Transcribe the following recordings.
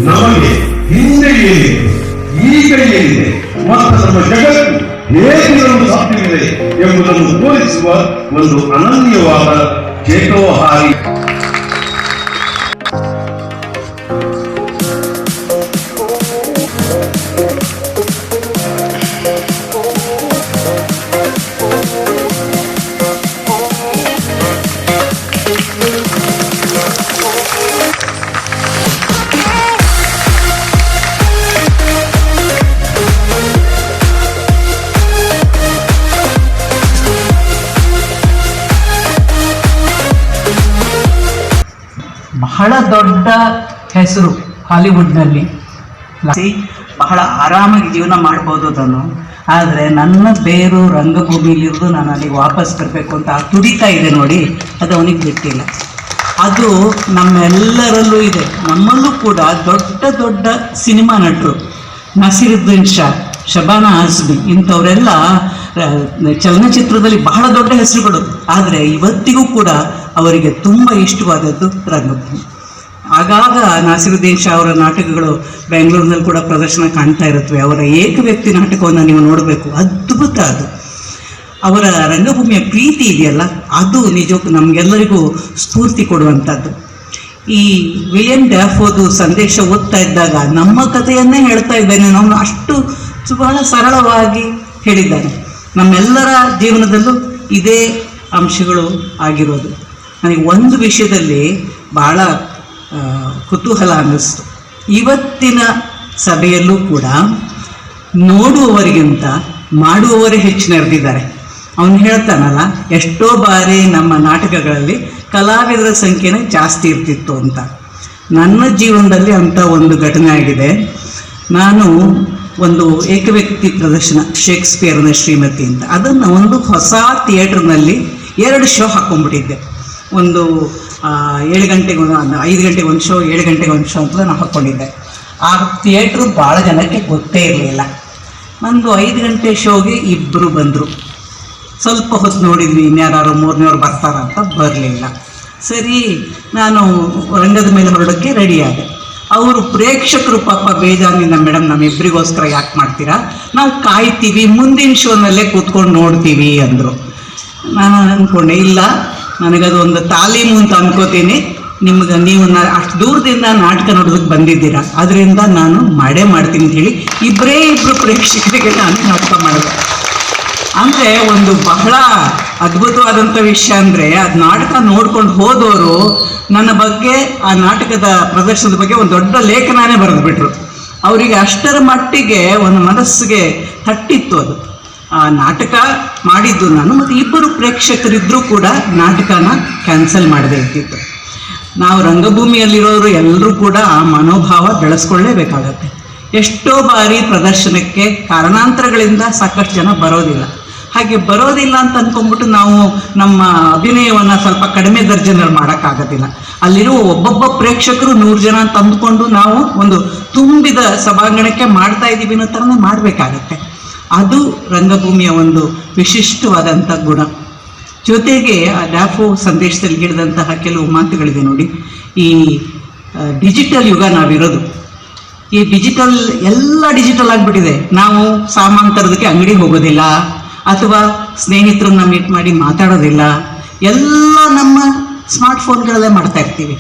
ನಮಗೆ ಹಿಂದೆ ಏನಿದೆ ಈಗ ಏನಿದೆ ಮತ್ತು ನಮ್ಮ ಜಗತ್ತು ಹೇಗಿರಲು ಸಾಧ್ಯವಿದೆ ಎಂಬುದನ್ನು ತೋರಿಸುವ ಒಂದು ಅನನ್ಯವಾದ ಚೇತೋಹಾರಿ ಬಹಳ ದೊಡ್ಡ ಹೆಸರು ಹಾಲಿವುಡ್ನಲ್ಲಿ. ಬಹಳ ಆರಾಮಾಗಿ ಜೀವನ ಮಾಡ್ಬೋದು ನಾನು, ಆದರೆ ನನ್ನ ಬೇರು ರಂಗಭೂಮಿಲಿರೋದು ನಾನು ಅಲ್ಲಿಗೆ ವಾಪಸ್ ಬರಬೇಕು ಅಂತ ತುಡಿತಾ ಇದೆ ನೋಡಿ, ಅದು ಅವನಿಗೆ ಬಿಟ್ಟಿಲ್ಲ. ಅದು ನಮ್ಮೆಲ್ಲರಲ್ಲೂ ಇದೆ. ನಮ್ಮಲ್ಲೂ ಕೂಡ ದೊಡ್ಡ ದೊಡ್ಡ ಸಿನಿಮಾ ನಟರು, ನಸೀರುದ್ದೀನ್ ಶಾ, ಶಬಾನಾ ಆಜ್ಮಿ ಇಂಥವರೆಲ್ಲ ಚಲನಚಿತ್ರದಲ್ಲಿ ಬಹಳ ದೊಡ್ಡ ಹೆಸರುಗಳು. ಆದರೆ ಇವತ್ತಿಗೂ ಕೂಡ ಅವರಿಗೆ ತುಂಬ ಇಷ್ಟವಾದದ್ದು ರಂಗಭೂಮಿ. ಆಗಾಗ ನಸೀರುದ್ದೀನ್ ಶಾ ಅವರ ನಾಟಕಗಳು ಬೆಂಗಳೂರಿನಲ್ಲಿ ಕೂಡ ಪ್ರದರ್ಶನ ಕಾಣ್ತಾ ಇರುತ್ತವೆ. ಅವರ ಏಕ ವ್ಯಕ್ತಿ ನಾಟಕವನ್ನು ನೀವು ನೋಡಬೇಕು, ಅದ್ಭುತ ಅದು. ಅವರ ರಂಗಭೂಮಿಯ ಪ್ರೀತಿ ಇದೆಯಲ್ಲ, ಅದು ನಿಜಕ್ಕೂ ನಮಗೆಲ್ಲರಿಗೂ ಸ್ಫೂರ್ತಿ ಕೊಡುವಂಥದ್ದು. ಈ ವಿಲಿಯಂ ಡ್ಯಾಫೋದು ಸಂದೇಶ ಓದ್ತಾ ಇದ್ದಾಗ ನಮ್ಮ ಕಥೆಯನ್ನೇ ಹೇಳ್ತಾ ಇದ್ದೇನೆ, ನಾವು ಅಷ್ಟು ಬಹಳ ಸರಳವಾಗಿ ಹೇಳಿದ್ದಾನೆ. ನಮ್ಮೆಲ್ಲರ ಜೀವನದಲ್ಲೂ ಇದೇ ಅಂಶಗಳು ಆಗಿರೋದು. ನನಗೆ ಒಂದು ವಿಷಯದಲ್ಲಿ ಭಾಳ ಕುತೂಹಲ ಅನ್ನಿಸ್ತು. ಇವತ್ತಿನ ಸಭೆಯಲ್ಲೂ ಕೂಡ ನೋಡುವವರಿಗಿಂತ ಮಾಡುವವರೇ ಹೆಚ್ಚು ನೆರೆದಿದ್ದಾರೆ. ಅವನು ಹೇಳ್ತಾನಲ್ಲ, ಎಷ್ಟೋ ಬಾರಿ ನಮ್ಮ ನಾಟಕಗಳಲ್ಲಿ ಕಲಾವಿದರ ಸಂಖ್ಯೆನೇ ಜಾಸ್ತಿ ಇರ್ತಿತ್ತು ಅಂತ. ನನ್ನ ಜೀವನದಲ್ಲಿ ಅಂಥ ಒಂದು ಘಟನೆ ಆಗಿದೆ. ನಾನು ಒಂದು ಏಕವ್ಯಕ್ತಿ ಪ್ರದರ್ಶನ, ಶೇಕ್ಸ್ಪಿಯರ್ನ ಶ್ರೀಮತಿ ಅಂತ, ಅದನ್ನು ಒಂದು ಹೊಸ ಥಿಯೇಟ್ರ್ನಲ್ಲಿ 2 ಶೋ ಹಾಕ್ಕೊಂಡ್ಬಿಟ್ಟಿದ್ದೆ. ಒಂದು 7 ಗಂಟೆಗೆ 5 ಗಂಟೆಗೆ ಒಂದು ಶೋ, 7 ಗಂಟೆಗೆ ಒಂದು ಶೋ ಅಂತ ನಾನು ಹಾಕ್ಕೊಂಡಿದ್ದೆ. ಆ ಥಿಯೇಟ್ರು ಭಾಳ ಜನಕ್ಕೆ ಗೊತ್ತೇ ಇರಲಿಲ್ಲ. ನಂದು 5 ಗಂಟೆ ಶೋಗೆ 2 ಬಂದರು. ಸ್ವಲ್ಪ ಹೊತ್ತು ನೋಡಿದ್ವಿ, ಇನ್ಯಾರು 3ನೇವ್ರು ಬರ್ತಾರ ಅಂತ ಬರಲಿಲ್ಲ. ಸರಿ, ನಾನು ರಂಗದ ಮೇಲೆ ಹೊರಡೋಕ್ಕೆ ರೆಡಿಯಾದೆ. ಅವರು ಪ್ರೇಕ್ಷಕರು ಪಾಪ ಬೇಜಾರಿನಿಂದ, ಮೇಡಮ್ ನಮ್ಮಿಬ್ಬರಿಗೋಸ್ಕರ ಯಾಕೆ ಮಾಡ್ತೀರಾ, ನಾವು ಕಾಯ್ತೀವಿ, ಮುಂದಿನ ಶೋನಲ್ಲೇ ಕೂತ್ಕೊಂಡು ನೋಡ್ತೀವಿ ಅಂದರು. ನಾನು ಅಂದ್ಕೊಂಡೆ, ಇಲ್ಲ, ನನಗದು ಒಂದು ತಾಲೀಮು ಅಂತ ಅನ್ಕೋತೀನಿ. ನೀವು ಅಷ್ಟು ದೂರದಿಂದ ನಾಟಕ ನೋಡೋದಕ್ಕೆ ಬಂದಿದ್ದೀರಾ, ಅದರಿಂದ ನಾನು ಮಾಡೇ ಮಾಡ್ತೀನಿ ಅಂತ ಹೇಳಿ ಇಬ್ಬರು ಪ್ರೇಕ್ಷಕರಿಗೆ ನಾನು ನಾಟಕ ಮಾಡಿದೆ. ಅಂದರೆ ಒಂದು ಬಹಳ ಅದ್ಭುತವಾದಂಥ ವಿಷಯ ಅಂದರೆ, ಅದು ನಾಟಕ ನೋಡ್ಕೊಂಡು ಹೋದವರು ನನ್ನ ಬಗ್ಗೆ, ಆ ನಾಟಕದ ಪ್ರದರ್ಶನದ ಬಗ್ಗೆ ಒಂದು ದೊಡ್ಡ ಲೇಖನನೇ ಬರೆದುಬಿಟ್ರು. ಅವರಿಗೆ ಅಷ್ಟರ ಮಟ್ಟಿಗೆ ಒಂದು ಮನಸ್ಸಿಗೆ ತಟ್ಟಿತ್ತು ಅದು. ಆ ನಾಟಕ ಮಾಡಿದ್ದು ನಾನು, ಮತ್ತು 2 ಪ್ರೇಕ್ಷಕರಿದ್ದರೂ ಕೂಡ ನಾಟಕನ ಕ್ಯಾನ್ಸಲ್ ಮಾಡದೇ ಇರ್ತಿತ್ತು. ನಾವು ರಂಗಭೂಮಿಯಲ್ಲಿರೋರು ಎಲ್ಲರೂ ಕೂಡ ಆ ಮನೋಭಾವ ಬೆಳೆಸ್ಕೊಳ್ಳೇಬೇಕಾಗತ್ತೆ. ಎಷ್ಟೋ ಬಾರಿ ಪ್ರದರ್ಶನಕ್ಕೆ ಕಾರಣಾಂತರಗಳಿಂದ ಸಾಕಷ್ಟು ಜನ ಬರೋದಿಲ್ಲ. ಹಾಗೆ ಬರೋದಿಲ್ಲ ಅಂತ ಅಂದ್ಕೊಂಡ್ಬಿಟ್ಟು ನಾವು ನಮ್ಮ ಅಭಿನಯವನ್ನು ಸ್ವಲ್ಪ ಕಡಿಮೆ ದರ್ಜೆನಲ್ಲಿ ಮಾಡೋಕ್ಕಾಗೋದಿಲ್ಲ. ಅಲ್ಲಿರುವ ಒಬ್ಬೊಬ್ಬ ಪ್ರೇಕ್ಷಕರು 100 ಜನ ಅಂತ ಅಂದ್ಕೊಂಡು ನಾವು ಒಂದು ತುಂಬಿದ ಸಭಾಂಗಣಕ್ಕೆ ಮಾಡ್ತಾ ಇದ್ದೀವಿ ಅನ್ನೋ ಥರನೇ ಮಾಡಬೇಕಾಗತ್ತೆ. ಅದು ರಂಗಭೂಮಿಯ ಒಂದು ವಿಶಿಷ್ಟವಾದಂಥ ಗುಣ. ಜೊತೆಗೆ ಆ ಡ್ಯಾಫೋ ಸಂದೇಶದಲ್ಲಿ ಹಿಡಿದಂತಹ ಕೆಲವು ಮಾತುಗಳಿದೆ ನೋಡಿ. ಈ ಡಿಜಿಟಲ್ ಯುಗ ನಾವಿರೋದು, ಈ ಡಿಜಿಟಲ್ ಎಲ್ಲ ಡಿಜಿಟಲ್ ಆಗಿಬಿಟ್ಟಿದೆ. ನಾವು ಸಾಮಾನು ತರೋದಕ್ಕೆ ಅಂಗಡಿಗೆ ಹೋಗೋದಿಲ್ಲ, ಅಥವಾ ಸ್ನೇಹಿತರನ್ನ ಮೀಟ್ ಮಾಡಿ ಮಾತಾಡೋದಿಲ್ಲ, ಎಲ್ಲ ನಮ್ಮ ಸ್ಮಾರ್ಟ್ಫೋನ್ಗಳಲ್ಲೇ ಮಾಡ್ತಾ ಇರ್ತೀವಿ.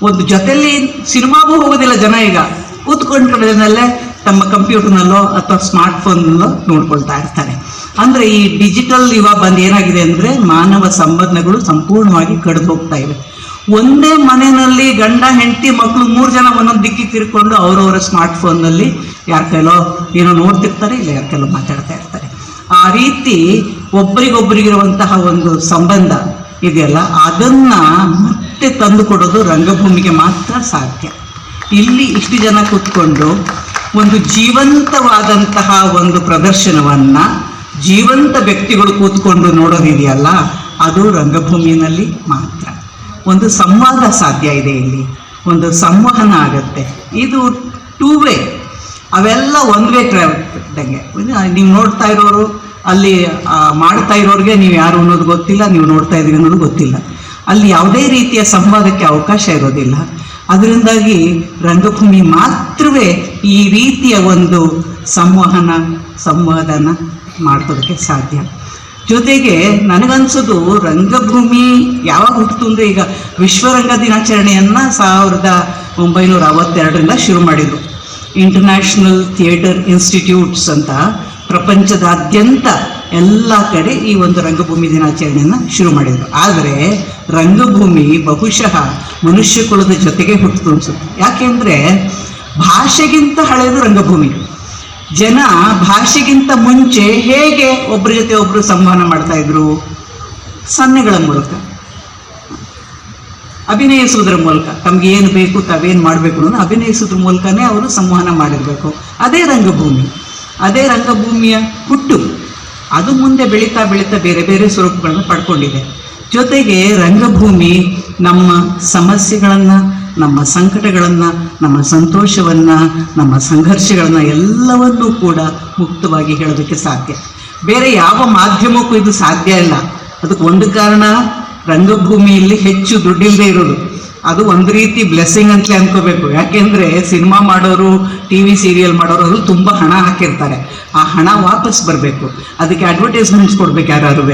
ಒಂದು ಜೊತೆಯಲ್ಲಿ ಸಿನಿಮಾಗೂ ಹೋಗೋದಿಲ್ಲ ಜನ. ಈಗ ಕೂತ್ಕೊಂಡ್ರಲ್ಲೇ ತಮ್ಮ ಕಂಪ್ಯೂಟರ್ನಲ್ಲೋ ಅಥವಾ ಸ್ಮಾರ್ಟ್ಫೋನ್ನಲ್ಲೋ ನೋಡ್ಕೊಳ್ತಾ ಇರ್ತಾರೆ. ಅಂದರೆ ಈ ಡಿಜಿಟಲ್ ಯುಗ ಬಂದು ಏನಾಗಿದೆ ಅಂದರೆ, ಮಾನವ ಸಂಬಂಧಗಳು ಸಂಪೂರ್ಣವಾಗಿ ಕಡಿದು ಹೋಗ್ತಾ ಇವೆ. ಒಂದೇ ಮನೆಯಲ್ಲಿ ಗಂಡ ಹೆಂಡತಿ ಮಕ್ಕಳು 3 ಜನ ಒಂದೊಂದು ದಿಕ್ಕಿಗೆ ತಿರ್ಕೊಂಡು ಅವರವರ ಸ್ಮಾರ್ಟ್ ಫೋನ್ನಲ್ಲಿ ಯಾರ ಕೈಲೋ ಏನೋ ನೋಡ್ತಿರ್ತಾರೆ, ಇಲ್ಲ ಯಾರ ಕೈಲೋ ಮಾತಾಡ್ತಾ ಇರ್ತಾರೆ. ಆ ರೀತಿ ಒಬ್ಬರಿಗೊಬ್ಬರಿಗಿರುವಂತಹ ಒಂದು ಸಂಬಂಧ ಇದೆಯಲ್ಲ, ಅದನ್ನ ಮತ್ತೆ ತಂದು ಕೊಡೋದು ರಂಗಭೂಮಿಗೆ ಮಾತ್ರ ಸಾಧ್ಯ. ಇಲ್ಲಿ ಇಷ್ಟು ಜನ ಕೂತ್ಕೊಂಡು ಒಂದು ಜೀವಂತವಾದಂತಹ ಒಂದು ಪ್ರದರ್ಶನವನ್ನ ಜೀವಂತ ವ್ಯಕ್ತಿಗಳು ಕೂತ್ಕೊಂಡು ನೋಡೋದಿದೆಯಲ್ಲ, ಅದು ರಂಗಭೂಮಿಯಲ್ಲಿ ಮಾತ್ರ. ಒಂದು ಸಂವಾದ ಸಾಧ್ಯ ಇದೆ, ಇಲ್ಲಿ ಒಂದು ಸಂವಹನ ಆಗತ್ತೆ. ಇದು 2 ವೇ, ಅವೆಲ್ಲ 1 ವೇ ಟ್ರಾವೆಲ್ದಂಗೆ. ನೀವು ನೋಡ್ತಾ ಇರೋರು ಅಲ್ಲಿ ಮಾಡ್ತಾ ಇರೋರಿಗೆ ನೀವು ಯಾರು ಅನ್ನೋದು ಗೊತ್ತಿಲ್ಲ, ನೀವು ನೋಡ್ತಾ ಇದ್ದೀರಿ ಅನ್ನೋದು ಗೊತ್ತಿಲ್ಲ. ಅಲ್ಲಿ ಯಾವುದೇ ರೀತಿಯ ಸಂವಾದಕ್ಕೆ ಅವಕಾಶ ಇರೋದಿಲ್ಲ. ಅದರಿಂದಾಗಿ ರಂಗಭೂಮಿ ಮಾತ್ರವೇ ಈ ರೀತಿಯ ಒಂದು ಸಂವಾದನ ಮಾಡೋದಕ್ಕೆ ಸಾಧ್ಯ. ಜೊತೆಗೆ ನನಗನ್ಸೋದು ರಂಗಭೂಮಿ ಯಾವಾಗ ಹುಟ್ಟಿತು ಅಂದರೆ, ಈಗ ವಿಶ್ವರಂಗ ದಿನಾಚರಣೆಯನ್ನು 1962ರಿಂದ ಶುರು ಮಾಡಿದರು. ಇಂಟರ್ನ್ಯಾಷನಲ್ ಥಿಯೇಟರ್ ಇನ್ಸ್ಟಿಟ್ಯೂಟ್ಸ್ ಅಂತ ಪ್ರಪಂಚದಾದ್ಯಂತ ಎಲ್ಲ ಕಡೆ ಈ ಒಂದು ರಂಗಭೂಮಿ ದಿನಾಚರಣೆಯನ್ನು ಶುರು ಮಾಡಿದರು. ಆದರೆ ರಂಗಭೂಮಿ ಬಹುಶಃ ಮನುಷ್ಯ ಕುಲದ ಜೊತೆಗೆ ಹುಟ್ಟಿತು ಅನ್ಸುತ್ತೆ. ಯಾಕೆಂದರೆ ಭಾಷೆಗಿಂತ ಹಳೆಯದು ರಂಗಭೂಮಿ. ಜನ ಭಾಷೆಗಿಂತ ಮುಂಚೆ ಹೇಗೆ ಒಬ್ಬರ ಜೊತೆ ಒಬ್ಬರು ಸಂವಹನ ಮಾಡ್ತಾ ಇದ್ರು? ಸನ್ನೆಗಳ ಮೂಲಕ, ಅಭಿನಯಿಸುವುದರ ಮೂಲಕ. ತಮ್ಗೆ ಏನು ಬೇಕು, ತಾವೇನು ಮಾಡಬೇಕು ಅನ್ನೋದು ಅಭಿನಯಿಸೋದ್ರ ಮೂಲಕನೇ ಅವರು ಸಂವಹನ ಮಾಡಿರಬೇಕು. ಅದೇ ರಂಗಭೂಮಿ, ಅದೇ ರಂಗಭೂಮಿಯ ಹುಟ್ಟು. ಅದು ಮುಂದೆ ಬೆಳೀತಾ ಬೆಳೀತಾ ಬೇರೆ ಬೇರೆ ಸ್ವರೂಪಗಳನ್ನು ಪಡ್ಕೊಂಡಿದೆ. ಜೊತೆಗೆ ರಂಗಭೂಮಿ ನಮ್ಮ ಸಮಸ್ಯೆಗಳನ್ನು, ನಮ್ಮ ಸಂಕಟಗಳನ್ನು, ನಮ್ಮ ಸಂತೋಷವನ್ನು, ನಮ್ಮ ಸಂಘರ್ಷಗಳನ್ನು ಎಲ್ಲವನ್ನೂ ಕೂಡ ಮುಕ್ತವಾಗಿ ಹೇಳೋದಕ್ಕೆ ಸಾಧ್ಯ. ಬೇರೆ ಯಾವ ಮಾಧ್ಯಮಕ್ಕೂ ಇದು ಸಾಧ್ಯ ಇಲ್ಲ. ಅದಕ್ಕೆ ಒಂದು ಕಾರಣ, ರಂಗಭೂಮಿಯಲ್ಲಿ ಹೆಚ್ಚು ದುಡ್ಡಿಲ್ಲದೆ ಇರೋದು. ಅದು ಒಂದು ರೀತಿ ಬ್ಲೆಸ್ಸಿಂಗ್ ಅಂತಲೇ ಅನ್ಕೋಬೇಕು. ಯಾಕೆಂದರೆ ಸಿನಿಮಾ ಮಾಡೋರು, TV ಸೀರಿಯಲ್ ಮಾಡೋರು ಅದು ತುಂಬ ಹಣ ಹಾಕಿರ್ತಾರೆ. ಆ ಹಣ ವಾಪಸ್ ಬರಬೇಕು, ಅದಕ್ಕೆ ಅಡ್ವರ್ಟೈಸ್ಮೆಂಟ್ಸ್ ಕೊಡ್ಬೇಕು ಯಾರು.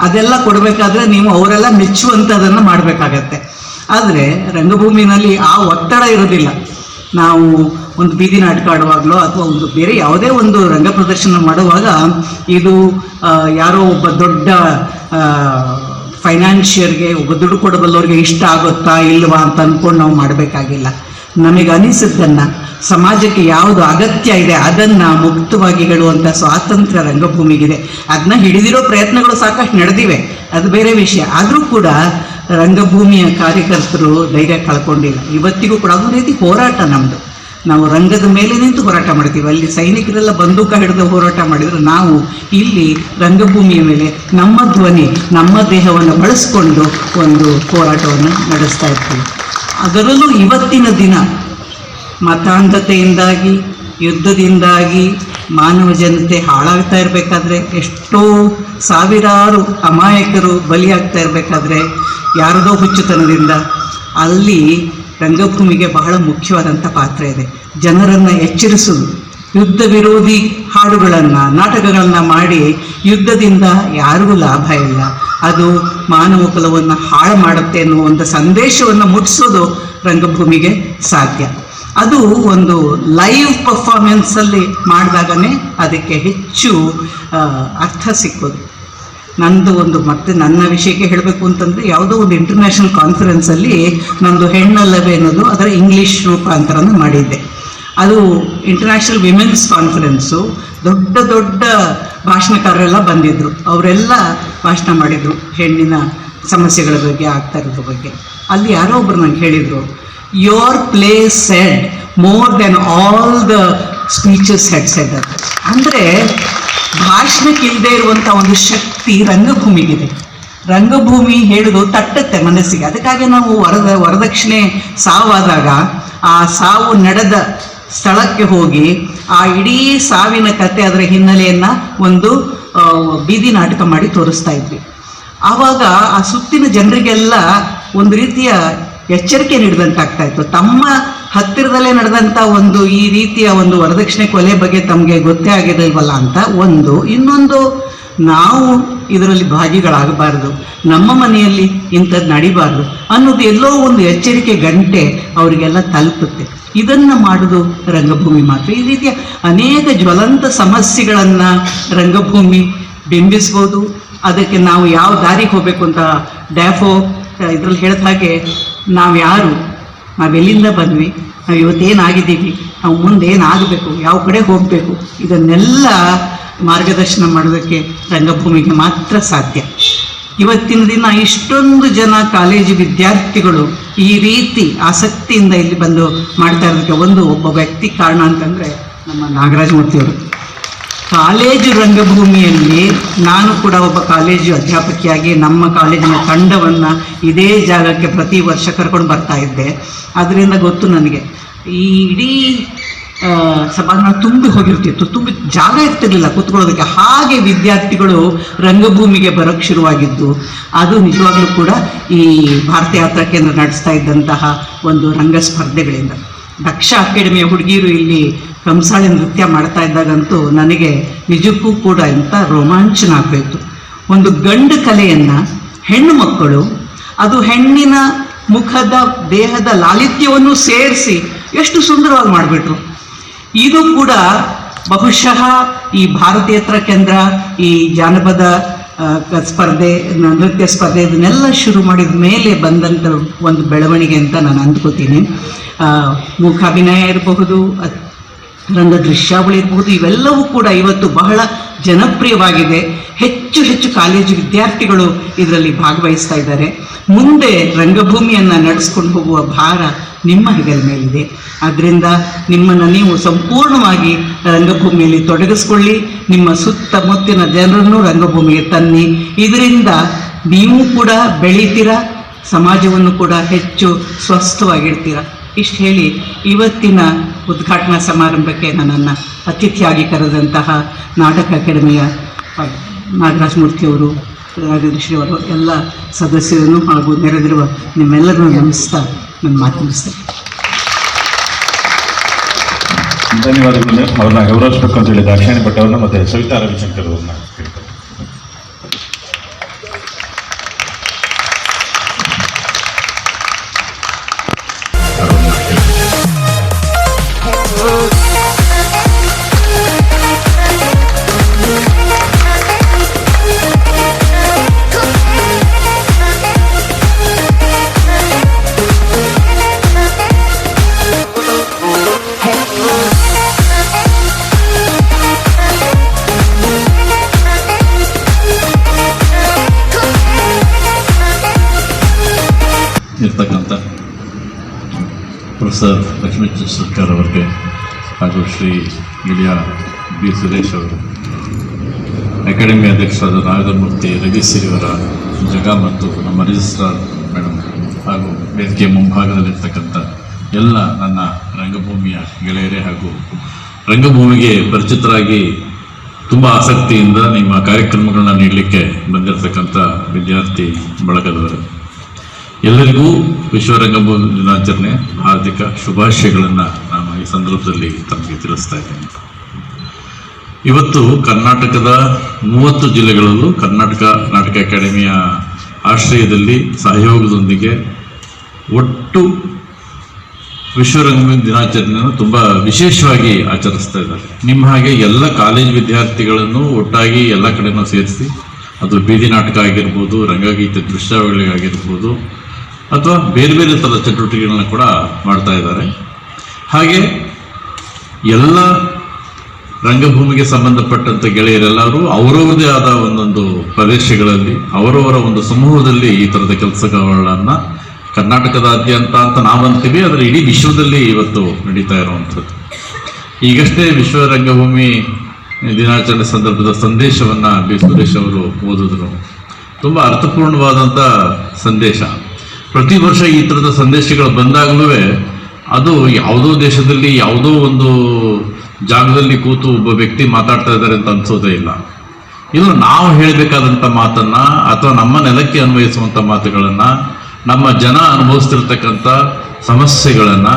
ಅದೆಲ್ಲ ಕೊಡಬೇಕಾದ್ರೆ ನೀವು ಅವರೆಲ್ಲ ಮೆಚ್ಚುವಂಥದ್ದನ್ನು ಮಾಡಬೇಕಾಗತ್ತೆ. ಆದರೆ ರಂಗಭೂಮಿನಲ್ಲಿ ಆ ಒತ್ತಡ ಇರೋದಿಲ್ಲ. ನಾವು ಒಂದು ಬೀದಿ ನಾಟಕ ಆಡುವಾಗಲೋ ಅಥವಾ ಒಂದು ಬೇರೆ ಯಾವುದೇ ಒಂದು ರಂಗ ಪ್ರದರ್ಶನ ಮಾಡುವಾಗ ಇದು ಯಾರೋ ಒಬ್ಬ ದೊಡ್ಡ ಫೈನಾನ್ಷಿಯರ್ಗೆ, ಒಬ್ಬ ದುಡ್ಡು ಕೊಡಬಲ್ಲವ್ರಿಗೆ ಇಷ್ಟ ಆಗುತ್ತಾ ಇಲ್ವಾ ಅಂತ ಅಂದ್ಕೊಂಡು ನಾವು ಮಾಡಬೇಕಾಗಿಲ್ಲ. ನಮಗೆ ಅನಿಸಿದ್ದನ್ನು, ಸಮಾಜಕ್ಕೆ ಯಾವುದು ಅಗತ್ಯ ಇದೆ ಅದನ್ನು ಮುಕ್ತವಾಗಿ ಹೇಳುವಂಥ ಸ್ವಾತಂತ್ರ್ಯ ರಂಗಭೂಮಿಗಿದೆ. ಅದನ್ನ ಹಿಡಿದಿರೋ ಪ್ರಯತ್ನಗಳು ಸಾಕಷ್ಟು ನಡೆದಿವೆ, ಅದು ಬೇರೆ ವಿಷಯ. ಆದರೂ ಕೂಡ ರಂಗಭೂಮಿಯ ಕಾರ್ಯಕರ್ತರು ಧೈರ್ಯ ಕಳ್ಕೊಂಡಿಲ್ಲ. ಇವತ್ತಿಗೂ ಕೂಡ ಅದೊಂದು ರೀತಿ ಹೋರಾಟ ನಮ್ಮದು. ನಾವು ರಂಗದ ಮೇಲೆ ನಿಂತು ಹೋರಾಟ ಮಾಡ್ತೀವಿ. ಅಲ್ಲಿ ಸೈನಿಕರೆಲ್ಲ ಬಂದೂಕ ಹಿಡಿದು ಹೋರಾಟ ಮಾಡಿದ್ರು, ನಾವು ಇಲ್ಲಿ ರಂಗಭೂಮಿಯ ಮೇಲೆ ನಮ್ಮ ಧ್ವನಿ, ನಮ್ಮ ದೇಹವನ್ನು ಬಳಸ್ಕೊಂಡು ಒಂದು ಹೋರಾಟವನ್ನು ನಡೆಸ್ತಾ ಇರ್ತೀವಿ. ಅದರಲ್ಲೂ ಇವತ್ತಿನ ದಿನ ಮತಾಂಧತೆಯಿಂದಾಗಿ, ಯುದ್ಧದಿಂದಾಗಿ ಮಾನವ ಜನತೆ ಹಾಳಾಗ್ತಾ ಇರಬೇಕಾದ್ರೆ, ಎಷ್ಟೋ ಸಾವಿರಾರು ಅಮಾಯಕರು ಬಲಿಯಾಗ್ತಾ ಇರಬೇಕಾದ್ರೆ ಯಾರದೋ ಹುಚ್ಚುತನದಿಂದ, ಅಲ್ಲಿ ರಂಗಭೂಮಿಗೆ ಬಹಳ ಮುಖ್ಯವಾದಂಥ ಪಾತ್ರ ಇದೆ. ಜನರನ್ನು ಎಚ್ಚರಿಸುವುದು, ಯುದ್ಧ ವಿರೋಧಿ ಹಾಡುಗಳನ್ನು, ನಾಟಕಗಳನ್ನು ಮಾಡಿ ಯುದ್ಧದಿಂದ ಯಾರಿಗೂ ಲಾಭ ಇಲ್ಲ, ಅದು ಮಾನವ ಕುಲವನ್ನು ಹಾಳು ಮಾಡುತ್ತೆ ಅನ್ನುವ ಒಂದು ಸಂದೇಶವನ್ನು ಮುಟ್ಟಿಸೋದು ರಂಗಭೂಮಿಗೆ ಸಾಧ್ಯ. ಅದು ಒಂದು ಲೈವ್ ಪರ್ಫಾರ್ಮೆನ್ಸಲ್ಲಿ ಮಾಡಿದಾಗನೇ ಅದಕ್ಕೆ ಹೆಚ್ಚು ಅರ್ಥ ಸಿಕ್ಕೋದು. ನಂದು ಒಂದು, ಮತ್ತೆ ನನ್ನ ವಿಷಯಕ್ಕೆ ಹೇಳಬೇಕು ಅಂತಂದರೆ, ಯಾವುದೋ ಒಂದು ಇಂಟರ್ನ್ಯಾಷನಲ್ ಕಾನ್ಫರೆನ್ಸಲ್ಲಿ ನಂದು ಹೆಣ್ಣಲ್ಲವೇ ಅನ್ನೋದು ಅದರ ಇಂಗ್ಲೀಷ್ ರೂಪಾಂತರನ ಮಾಡಿದ್ದೆ. ಅದು ಇಂಟರ್ನ್ಯಾಷನಲ್ ವಿಮೆನ್ಸ್ ಕಾನ್ಫರೆನ್ಸು. ದೊಡ್ಡ ದೊಡ್ಡ ಭಾಷಣಕಾರರೆಲ್ಲ ಬಂದಿದ್ದರು. ಅವರೆಲ್ಲ ಭಾಷಣ ಮಾಡಿದರು ಹೆಣ್ಣಿನ ಸಮಸ್ಯೆಗಳ ಬಗ್ಗೆ, ಆಗ್ತಾ ಇರೋದ್ರ ಬಗ್ಗೆ. ಅಲ್ಲಿ ಯಾರೋ ಒಬ್ಬರು ನಂಗೆ ಹೇಳಿದರು, your play shed more than all the speeches head shed ಅಂತ. ಅಂದರೆ ಭಾಷಣಕ್ಕಿಲ್ಲದೆ ಇರುವಂಥ ಒಂದು ಶಕ್ತಿ ರಂಗಭೂಮಿಗಿದೆ. ರಂಗಭೂಮಿ ಹೇಳೋದು ತಟ್ಟತ್ತೆ ಮನಸ್ಸಿಗೆ. ಅದಕ್ಕಾಗಿ ನಾವು ವರದಕ್ಷಿಣೆ ಸಾವಾದಾಗ ಆ ಸಾವು ನಡೆದ ಸ್ಥಳಕ್ಕೆ ಹೋಗಿ ಆ ಇಡೀ ಸಾವಿನ ಕತೆ, ಅದರ ಹಿನ್ನೆಲೆಯನ್ನು ಒಂದು ಬೀದಿ ನಾಟಕ ಮಾಡಿ ತೋರಿಸ್ತಾ ಇದ್ವಿ. ಆವಾಗ ಆ ಸುತ್ತಿನ ಜನರಿಗೆಲ್ಲ ಒಂದು ರೀತಿಯ ಎಚ್ಚರಿಕೆ ನೀಡಿದಂತಾಗ್ತಾ ಇತ್ತು. ತಮ್ಮ ಹತ್ತಿರದಲ್ಲೇ ನಡೆದಂಥ ಒಂದು ಈ ರೀತಿಯ ಒಂದು ವರದಕ್ಷಿಣೆ ಕೊಲೆ ಬಗ್ಗೆ ತಮಗೆ ಗೊತ್ತೇ ಆಗಿರಲ್ವಲ್ಲ ಅಂತ ಒಂದು. ಇನ್ನೊಂದು, ನಾವು ಇದರಲ್ಲಿ ಭಾಗಿಗಳಾಗಬಾರ್ದು, ನಮ್ಮ ಮನೆಯಲ್ಲಿ ಇಂಥದ್ದು ನಡಿಬಾರ್ದು ಅನ್ನೋದು ಎಲ್ಲೋ ಒಂದು ಎಚ್ಚರಿಕೆ ಗಂಟೆ ಅವರಿಗೆಲ್ಲ ತಲುಪುತ್ತೆ. ಇದನ್ನು ಮಾಡೋದು ರಂಗಭೂಮಿ ಮಾತ್ರ. ಈ ರೀತಿಯ ಅನೇಕ ಜ್ವಲಂತ ಸಮಸ್ಯೆಗಳನ್ನು ರಂಗಭೂಮಿ ಬಿಂಬಿಸ್ಬೋದು. ಅದಕ್ಕೆ ನಾವು ಯಾವ ದಾರಿಗೆ ಹೋಗಬೇಕು ಅಂತ ಡ್ಯಾಫೋ ಇದರಲ್ಲಿ ಹೇಳಿದ ಹಾಗೆ ನಾವು ಯಾರು, ನಾವೆಲ್ಲಿಂದ ಬಂದ್ವಿ, ನಾವು ಇವತ್ತೇನಾಗಿದ್ದೀವಿ, ನಾವು ಮುಂದೆ ಏನಾಗಬೇಕು, ಯಾವ ಕಡೆ ಹೋಗಬೇಕು, ಇದನ್ನೆಲ್ಲ ಮಾರ್ಗದರ್ಶನ ಮಾಡೋದಕ್ಕೆ ರಂಗಭೂಮಿಗೆ ಮಾತ್ರ ಸಾಧ್ಯ. ಇವತ್ತಿನ ದಿನ ಇಷ್ಟೊಂದು ಜನ ಕಾಲೇಜು ವಿದ್ಯಾರ್ಥಿಗಳು ಈ ರೀತಿ ಆಸಕ್ತಿಯಿಂದ ಇಲ್ಲಿ ಬಂದು ಮಾಡ್ತಾ ಇರೋದಕ್ಕೆ ಒಬ್ಬ ವ್ಯಕ್ತಿ ಕಾರಣ ಅಂತಂದರೆ ನಮ್ಮ ನಾಗರಾಜ ಮೂರ್ತಿಯವರು. ಕಾಲೇಜು ರಂಗಭೂಮಿಯಲ್ಲಿ ನಾನು ಕೂಡ ಒಬ್ಬ ಕಾಲೇಜು ಅಧ್ಯಾಪಕಿಯಾಗಿ ನಮ್ಮ ಕಾಲೇಜಿನ ತಂಡವನ್ನು ಇದೇ ಜಾಗಕ್ಕೆ ಪ್ರತಿ ವರ್ಷ ಕರ್ಕೊಂಡು ಬರ್ತಾ ಇದ್ದೆ. ಅದರಿಂದ ಗೊತ್ತು ನನಗೆ ಈ ಇಡೀ ಸಭಾಂಗಣ ತುಂಬಿ ಹೋಗಿರ್ತಿತ್ತು, ತುಂಬಿ ಜಾಗ ಇರ್ತಿರ್ಲಿಲ್ಲ ಕೂತ್ಕೊಳ್ಳೋದಕ್ಕೆ. ಹಾಗೆ ವಿದ್ಯಾರ್ಥಿಗಳು ರಂಗಭೂಮಿಗೆ ಬರೋಕ್ಕೆ ಶುರುವಾಗಿದ್ದು ಅದು ನಿಜವಾಗ್ಲೂ ಕೂಡ ಈ ಭಾರತೀಯ ಯಾತ್ರಾ ಕೇಂದ್ರ ನಡೆಸ್ತಾ ಇದ್ದಂತಹ ಒಂದು ರಂಗ ಸ್ಪರ್ಧೆಗಳಿಂದ. ದಕ್ಷ ಅಕಾಡೆಮಿಯ ಹುಡುಗಿಯರು ಇಲ್ಲಿ ಕಂಸಾಳೆ ನೃತ್ಯ ಮಾಡ್ತಾ ಇದ್ದಾಗಂತೂ ನನಗೆ ನಿಜಕ್ಕೂ ಕೂಡ ಎಂಥ ರೋಮಾಂಚನ ಆಗಬೇಕು. ಒಂದು ಗಂಡು ಕಲೆಯನ್ನು ಹೆಣ್ಣು ಮಕ್ಕಳು, ಅದು ಹೆಣ್ಣಿನ ಮುಖದ ದೇಹದ ಲಾಲಿತ್ಯವನ್ನು ಸೇರಿಸಿ ಎಷ್ಟು ಸುಂದರವಾಗಿ ಮಾಡಿಬಿಟ್ರು. ಇದು ಕೂಡ ಬಹುಶಃ ಈ ಭಾರತೀಯ ಯಾತ್ರಾ ಕೇಂದ್ರ, ಈ ಜಾನಪದ ಸ್ಪರ್ಧೆ, ನೃತ್ಯ ಸ್ಪರ್ಧೆ ಇದನ್ನೆಲ್ಲ ಶುರು ಮಾಡಿದ ಮೇಲೆ ಬಂದಂಥ ಒಂದು ಬೆಳವಣಿಗೆ ಅಂತ ನಾನು ಅಂದ್ಕೋತೀನಿ. ಮೂಕಾಭಿನಯ ಇರಬಹುದು, ರಂಗ ದೃಶ್ಯಾವಳಿ ಇರಬಹುದು, ಇವೆಲ್ಲವೂ ಕೂಡ ಇವತ್ತು ಬಹಳ ಜನಪ್ರಿಯವಾಗಿದೆ. ಹೆಚ್ಚು ಹೆಚ್ಚು ಕಾಲೇಜು ವಿದ್ಯಾರ್ಥಿಗಳು ಇದರಲ್ಲಿ ಭಾಗವಹಿಸ್ತಾ ಇದ್ದಾರೆ. ಮುಂದೆ ರಂಗಭೂಮಿಯನ್ನು ನಡೆಸ್ಕೊಂಡು ಹೋಗುವ ಭಾರ ನಿಮ್ಮ ಹೆಗಲ ಮೇಲಿದೆ. ಆದ್ದರಿಂದ ನಿಮ್ಮನ್ನು ನೀವು ಸಂಪೂರ್ಣವಾಗಿ ರಂಗಭೂಮಿಯಲ್ಲಿ ತೊಡಗಿಸ್ಕೊಳ್ಳಿ. ನಿಮ್ಮ ಸುತ್ತಮುತ್ತಿನ ಜನರನ್ನು ರಂಗಭೂಮಿಗೆ ತನ್ನಿ. ಇದರಿಂದ ನೀವು ಕೂಡ ಬೆಳೀತೀರಾ, ಸಮಾಜವನ್ನು ಕೂಡ ಹೆಚ್ಚು ಸ್ವಸ್ಥವಾಗಿಡ್ತೀರಾ. ಇಷ್ಟು ಹೇಳಿ ಇವತ್ತಿನ ಉದ್ಘಾಟನಾ ಸಮಾರಂಭಕ್ಕೆ ನನ್ನನ್ನು ಅತಿಥಿಯಾಗಿ ಕರೆದಂತಹ ನಾಟಕ ಅಕಾಡೆಮಿಯ ನಾಗರಾಜ ಮೂರ್ತಿಯವರು, ರಾಜೇಂದ್ರಶ್ರೀಯವರು, ಎಲ್ಲ ಸದಸ್ಯರನ್ನು ಹಾಗೂ ನೆರೆದಿರುವ ನಿಮ್ಮೆಲ್ಲರನ್ನು ನಮಿಸ್ತಾ ನನ್ನ ಮಾತು ಮುಗಿಸ್ತೇನೆ. ಧನ್ಯವಾದಗಳು. ಅವ್ರನ್ನ ಗೌರವಿಸಬೇಕು ಅಂತ ಹೇಳಿ ದಾಕ್ಷಾಯಣಿ ಭಟ್ ಅವ್ರನ್ನ ಮತ್ತೆ ಸವಿತಾ ರವಿಶಂಕರ್ ಅವ್ರನ್ನ ಕೇಳ್ತಾರೆ. ಇರ್ತಕ್ಕಂಥ ಪ್ರೊಫೆಸರ್ ಲಕ್ಷ್ಮೀ ಸರ್ಕಾರ ಅವರಿಗೆ ಹಾಗೂ ಶ್ರೀ ಗಿಳಿಯ ಬಿ ಸುರೇಶ್ ಅವರು, ಅಕಾಡೆಮಿ ಅಧ್ಯಕ್ಷರಾದ ನಾಗರಮೂರ್ತಿ ರವಿಸಿರಿಯವರ ಜಗ ಮತ್ತು ನಮ್ಮ ರಿಜಿಸ್ಟ್ರಾರ್ ಮೇಡಮ್ ಹಾಗೂ ವೇದಿಕೆಯ ಮುಂಭಾಗದಲ್ಲಿರ್ತಕ್ಕಂಥ ಎಲ್ಲ ನನ್ನ ರಂಗಭೂಮಿಯ ಗೆಳೆಯರೇ ಹಾಗೂ ರಂಗಭೂಮಿಗೆ ಪರಿಚಿತರಾಗಿ ತುಂಬ ಆಸಕ್ತಿಯಿಂದ ನಿಮ್ಮ ಕಾರ್ಯಕ್ರಮಗಳನ್ನ ನೀಡಲಿಕ್ಕೆ ಬಂದಿರತಕ್ಕಂಥ ವಿದ್ಯಾರ್ಥಿ ಬಳಗದವರು, ಎಲ್ಲರಿಗೂ ವಿಶ್ವ ರಂಗಭೂಮಿ ದಿನಾಚರಣೆ ಹಾರ್ದಿಕ ಶುಭಾಶಯಗಳನ್ನು ನಾನು ಈ ಸಂದರ್ಭದಲ್ಲಿ ತಮಗೆ ತಿಳಿಸ್ತಾ ಇದ್ದೇನೆ. ಇವತ್ತು ಕರ್ನಾಟಕದ 30 ಜಿಲ್ಲೆಗಳಲ್ಲೂ ಕರ್ನಾಟಕ ನಾಟಕ ಅಕಾಡೆಮಿಯ ಆಶ್ರಯದಲ್ಲಿ ಸಹಯೋಗದೊಂದಿಗೆ ಒಟ್ಟು ವಿಶ್ವ ರಂಗಭೂಮಿ ದಿನಾಚರಣೆಯನ್ನು ತುಂಬ ವಿಶೇಷವಾಗಿ ಆಚರಿಸ್ತಾ ಇದ್ದಾರೆ. ನಿಮ್ಮ ಹಾಗೆ ಎಲ್ಲ ಕಾಲೇಜ್ ವಿದ್ಯಾರ್ಥಿಗಳನ್ನು ಒಟ್ಟಾಗಿ ಎಲ್ಲ ಕಡೆನೂ ಸೇರಿಸಿ, ಅದು ಬೀದಿ ನಾಟಕ ಆಗಿರ್ಬೋದು, ರಂಗಗೀತೆ ದೃಶ್ಯಾವಳಿಗಾಗಿರ್ಬೋದು, ಅಥವಾ ಬೇರೆ ಬೇರೆ ಥರದ ಚಟುವಟಿಕೆಗಳನ್ನ ಕೂಡ ಮಾಡ್ತಾ ಇದ್ದಾರೆ. ಹಾಗೆ ಎಲ್ಲ ರಂಗಭೂಮಿಗೆ ಸಂಬಂಧಪಟ್ಟಂಥ ಗೆಳೆಯರೆಲ್ಲರೂ ಅವರವರದೇ ಆದ ಒಂದೊಂದು ಪ್ರದೇಶಗಳಲ್ಲಿ ಅವರವರ ಒಂದು ಸಮೂಹದಲ್ಲಿ ಈ ಥರದ ಕೆಲಸಗಳನ್ನು ಕರ್ನಾಟಕದಾದ್ಯಂತ ಅಂತ ನಾವಂತೀವಿ, ಆದರೆ ಇಡೀ ವಿಶ್ವದಲ್ಲಿ ಇವತ್ತು ನಡೀತಾ ಇರುವಂಥದ್ದು. ಈಗಷ್ಟೇ ವಿಶ್ವ ರಂಗಭೂಮಿ ದಿನಾಚರಣೆ ಸಂದರ್ಭದ ಸಂದೇಶವನ್ನು ಬಿ ಸುರೇಶ್ ಅವರು ಓದಿದ್ರು. ತುಂಬ ಅರ್ಥಪೂರ್ಣವಾದಂಥ ಸಂದೇಶ. ಪ್ರತಿ ವರ್ಷ ಈ ಥರದ ಸಂದೇಶಗಳು ಬಂದಾಗಲೂ ಅದು ಯಾವುದೋ ದೇಶದಲ್ಲಿ ಯಾವುದೋ ಒಂದು ಜಾಗದಲ್ಲಿ ಕೂತು ಒಬ್ಬ ವ್ಯಕ್ತಿ ಮಾತಾಡ್ತಾ ಇದ್ದಾರೆ ಅಂತ ಅನ್ಸೋದೇ ಇಲ್ಲ. ಇದು ನಾವು ಹೇಳಬೇಕಾದಂಥ ಮಾತನ್ನ ಅಥವಾ ನಮ್ಮ ನೆಲಕ್ಕೆ ಅನ್ವಯಿಸುವಂಥ ಮಾತುಗಳನ್ನು, ನಮ್ಮ ಜನ ಅನುಭವಿಸ್ತಿರ್ತಕ್ಕಂಥ ಸಮಸ್ಯೆಗಳನ್ನು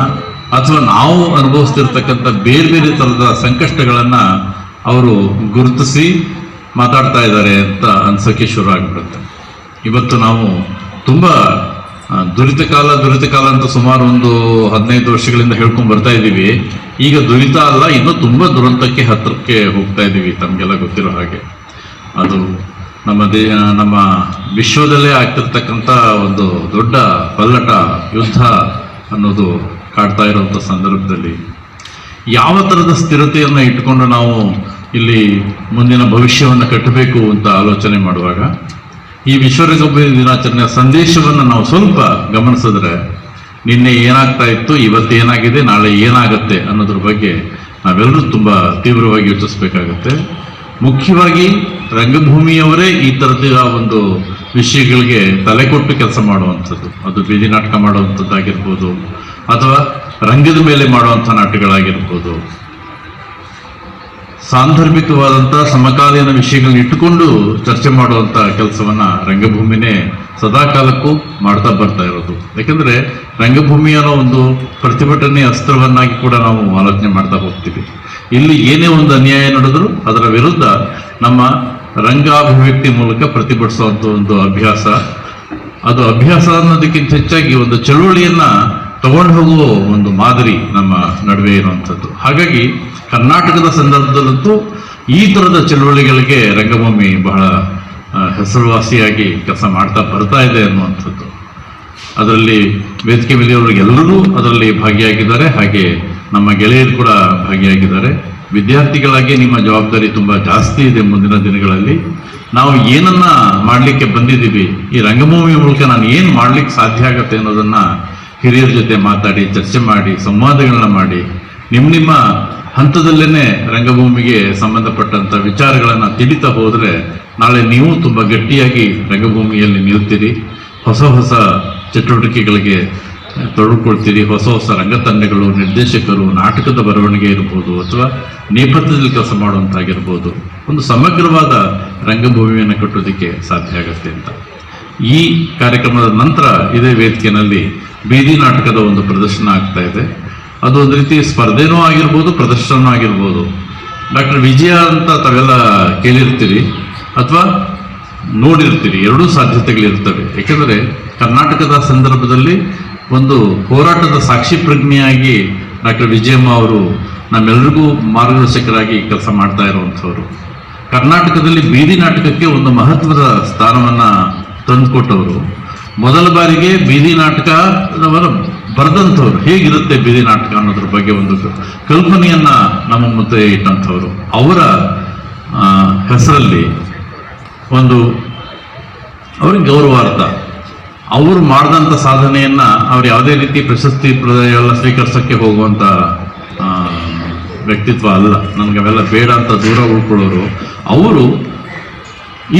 ಅಥವಾ ನಾವು ಅನುಭವಿಸ್ತಿರ್ತಕ್ಕಂಥ ಬೇರೆ ಬೇರೆ ಥರದ ಸಂಕಷ್ಟಗಳನ್ನು ಅವರು ಗುರುತಿಸಿ ಮಾತಾಡ್ತಾ ಇದ್ದಾರೆ ಅಂತ ಅನ್ಸೋಕ್ಕೆ ಶುರು ಆಗಿಬಿಡುತ್ತೆ. ಇವತ್ತು ನಾವು ತುಂಬ ದುರಿತ ಕಾಲ ಅಂತ ಸುಮಾರು ಒಂದು 15 ವರ್ಷಗಳಿಂದ ಹೇಳ್ಕೊಂಡು ಬರ್ತಾ ಇದ್ದೀವಿ. ಈಗ ದುರಿತ ಅಲ್ಲ, ಇನ್ನೂ ತುಂಬ ದುರಂತಕ್ಕೆ ಹತ್ತಿರಕ್ಕೆ ಹೋಗ್ತಾ ಇದ್ದೀವಿ, ತಮಗೆಲ್ಲ ಗೊತ್ತಿರೋ ಹಾಗೆ. ಅದು ನಮ್ಮ ವಿಶ್ವದಲ್ಲೇ ಆಗ್ತಿರ್ತಕ್ಕಂಥ ಒಂದು ದೊಡ್ಡ ಪಲ್ಲಟ ಯುದ್ಧ ಅನ್ನೋದು ಕಾಡ್ತಾ ಇರುವಂಥ ಸಂದರ್ಭದಲ್ಲಿ ಯಾವ ಥರದ ಸ್ಥಿರತೆಯನ್ನು ಇಟ್ಕೊಂಡು ನಾವು ಇಲ್ಲಿ ಮುಂದಿನ ಭವಿಷ್ಯವನ್ನು ಕಟ್ಟಬೇಕು ಅಂತ ಆಲೋಚನೆ ಮಾಡುವಾಗ ಈ ವಿಶ್ವರಂಗಭೂಮಿ ದಿನಾಚರಣೆಯ ಸಂದೇಶವನ್ನು ನಾವು ಸ್ವಲ್ಪ ಗಮನಿಸಿದ್ರೆ ನಿನ್ನೆ ಏನಾಗ್ತಾ ಇತ್ತು, ಇವತ್ತು ಏನಾಗಿದೆ, ನಾಳೆ ಏನಾಗುತ್ತೆ ಅನ್ನೋದ್ರ ಬಗ್ಗೆ ನಾವೆಲ್ಲರೂ ತುಂಬ ತೀವ್ರವಾಗಿ ಯೋಚಿಸಬೇಕಾಗತ್ತೆ. ಮುಖ್ಯವಾಗಿ ರಂಗಭೂಮಿಯವರೇ ಈ ಥರದ ಒಂದು ವಿಷಯಗಳಿಗೆ ತಲೆ ಕೊಟ್ಟು ಕೆಲಸ ಮಾಡುವಂಥದ್ದು, ಅದು ಬೀದಿ ನಾಟಕ ಮಾಡುವಂಥದ್ದಾಗಿರ್ಬೋದು ಅಥವಾ ರಂಗದ ಮೇಲೆ ಮಾಡುವಂಥ ನಾಟಕಗಳಾಗಿರ್ಬೋದು, ಸಾಂದರ್ಭಿಕವಾದಂಥ ಸಮಕಾಲೀನ ವಿಷಯಗಳನ್ನ ಇಟ್ಟುಕೊಂಡು ಚರ್ಚೆ ಮಾಡುವಂಥ ಕೆಲಸವನ್ನ ರಂಗಭೂಮಿನೇ ಸದಾಕಾಲಕ್ಕೂ ಮಾಡ್ತಾ ಬರ್ತಾ ಇರೋದು. ಯಾಕಂದ್ರೆ ರಂಗಭೂಮಿ ಅನ್ನೋ ಒಂದು ಪ್ರತಿಭಟನೆ ಅಸ್ತ್ರವನ್ನಾಗಿ ಕೂಡ ನಾವು ಆಲೋಚನೆ ಮಾಡ್ತಾ ಹೋಗ್ತೀವಿ. ಇಲ್ಲಿ ಏನೇ ಒಂದು ಅನ್ಯಾಯ ನಡೆದ್ರು ಅದರ ವಿರುದ್ಧ ನಮ್ಮ ರಂಗಾಭಿವ್ಯಕ್ತಿ ಮೂಲಕ ಪ್ರತಿಭಟಿಸುವಂಥ ಒಂದು ಅಭ್ಯಾಸ, ಅದು ಅಭ್ಯಾಸ ಅನ್ನೋದಕ್ಕಿಂತ ಹೆಚ್ಚಾಗಿ ಒಂದು ಚಳುವಳಿಯನ್ನ ತಗೊಂಡು ಹೋಗುವ ಒಂದು ಮಾದರಿ ನಮ್ಮ ನಡುವೆ ಇರುವಂಥದ್ದು. ಹಾಗಾಗಿ ಕರ್ನಾಟಕದ ಸಂದರ್ಭದಲ್ಲಂತೂ ಈ ಥರದ ಚಳುವಳಿಗಳಿಗೆ ರಂಗಭೂಮಿ ಬಹಳ ಹೆಸರುವಾಸಿಯಾಗಿ ಕೆಲಸ ಮಾಡ್ತಾ ಬರ್ತಾ ಇದೆ ಅನ್ನುವಂಥದ್ದು. ಅದರಲ್ಲಿ ವೇದಿಕೆ ಮೇಲೆಯವರಿಗೆಲ್ಲರೂ ಅದರಲ್ಲಿ ಭಾಗಿಯಾಗಿದ್ದಾರೆ, ಹಾಗೆ ನಮ್ಮ ಗೆಳೆಯರು ಕೂಡ ಭಾಗಿಯಾಗಿದ್ದಾರೆ. ವಿದ್ಯಾರ್ಥಿಗಳಾಗಿ ನಿಮ್ಮ ಜವಾಬ್ದಾರಿ ತುಂಬ ಜಾಸ್ತಿ ಇದೆ. ಮುಂದಿನ ದಿನಗಳಲ್ಲಿ ನಾವು ಏನನ್ನ ಮಾಡಲಿಕ್ಕೆ ಬಂದಿದ್ದೀವಿ, ಈ ರಂಗಭೂಮಿ ಮೂಲಕ ನಾನು ಏನು ಮಾಡ್ಲಿಕ್ಕೆ ಸಾಧ್ಯ ಆಗತ್ತೆ ಅನ್ನೋದನ್ನ ಹಿರಿಯರ ಜೊತೆ ಮಾತಾಡಿ, ಚರ್ಚೆ ಮಾಡಿ, ಸಂವಾದಗಳನ್ನ ಮಾಡಿ, ನಿಮ್ಮ ಹಂತದಲ್ಲೇನೆ ರಂಗಭೂಮಿಗೆ ಸಂಬಂಧಪಟ್ಟಂತ ವಿಚಾರಗಳನ್ನ ತಿಳಿತಾ ಹೋದ್ರೆ ನಾಳೆ ನೀವು ತುಂಬಾ ಗಟ್ಟಿಯಾಗಿ ರಂಗಭೂಮಿಯಲ್ಲಿ ನಿಲ್ತೀರಿ, ಹೊಸ ಹೊಸ ಚಟುವಟಿಕೆಗಳಿಗೆ ತೊಡಗಿಕೊಳ್ತೀರಿ. ಹೊಸ ಹೊಸ ರಂಗತಂಡಗಳು, ನಿರ್ದೇಶಕರು, ನಾಟಕದ ಬರವಣಿಗೆ ಇರ್ಬೋದು ಅಥವಾ ನೇಪಥ್ಯದಲ್ಲಿ ಕೆಲಸ ಮಾಡುವಂತಾಗಿರ್ಬೋದು, ಒಂದು ಸಮಗ್ರವಾದ ರಂಗಭೂಮಿಯನ್ನು ಕಟ್ಟೋದಕ್ಕೆ ಸಾಧ್ಯ ಆಗತ್ತೆ ಅಂತ. ಈ ಕಾರ್ಯಕ್ರಮದ ನಂತರ ಇದೇ ವೇದಿಕೆಯಲ್ಲಿ ಬೀದಿ ನಾಟಕದ ಒಂದು ಪ್ರದರ್ಶನ ಆಗ್ತಾ ಇದೆ. ಅದು ಒಂದು ರೀತಿ ಸ್ಪರ್ಧೆನೂ ಆಗಿರ್ಬೋದು, ಪ್ರದರ್ಶನ ಆಗಿರ್ಬೋದು. ಡಾಕ್ಟರ್ ವಿಜಯ ಅಂತ ತಾವೆಲ್ಲ ಕೇಳಿರ್ತೀರಿ ಅಥವಾ ನೋಡಿರ್ತೀರಿ, ಎರಡೂ ಸಾಧ್ಯತೆಗಳಿರ್ತವೆ. ಯಾಕಂದರೆ ಕರ್ನಾಟಕದ ಸಂದರ್ಭದಲ್ಲಿ ಒಂದು ಹೋರಾಟದ ಸಾಕ್ಷಿ ಪ್ರಜ್ಞೆಯಾಗಿ ಡಾಕ್ಟರ್ ವಿಜಯಮ್ಮ ಅವರು ನಮ್ಮೆಲ್ಲರಿಗೂ ಮಾರ್ಗದರ್ಶಕರಾಗಿ ಕೆಲಸ ಮಾಡ್ತಾ ಇರುವಂಥವ್ರು. ಕರ್ನಾಟಕದಲ್ಲಿ ಬೀದಿ ನಾಟಕಕ್ಕೆ ಒಂದು ಮಹತ್ವದ ಸ್ಥಾನವನ್ನ ತಂದುಕೊಟ್ಟವರು. ಮೊದಲ ಬಾರಿಗೆ ಬೀದಿ ನಾಟಕ ಬರೆದಂಥವ್ರು, ಹೇಗಿರುತ್ತೆ ಬೀದಿ ನಾಟಕ ಅನ್ನೋದ್ರ ಬಗ್ಗೆ ಒಂದು ಕಲ್ಪನೆಯನ್ನ ನಮ್ಮ ಮುಂದೆ ಇಟ್ಟಂಥವ್ರು. ಅವರ ಹೆಸರಲ್ಲಿ ಒಂದು ಅವ್ರಿಗೆ ಗೌರವಾರ್ಥ, ಅವರು ಮಾಡಿದಂಥ ಸಾಧನೆಯನ್ನ ಅವ್ರು ಯಾವುದೇ ರೀತಿ ಪ್ರಶಸ್ತಿ ಎಲ್ಲ ಸ್ವೀಕರಿಸೋಕ್ಕೆ ಹೋಗುವಂಥ ವ್ಯಕ್ತಿತ್ವ ಅಲ್ಲ. ನನಗೆ ಅವೆಲ್ಲ ಬೇಡ ಅಂತ ದೂರ ಉಳ್ಕೊಳ್ಳೋರು. ಅವರು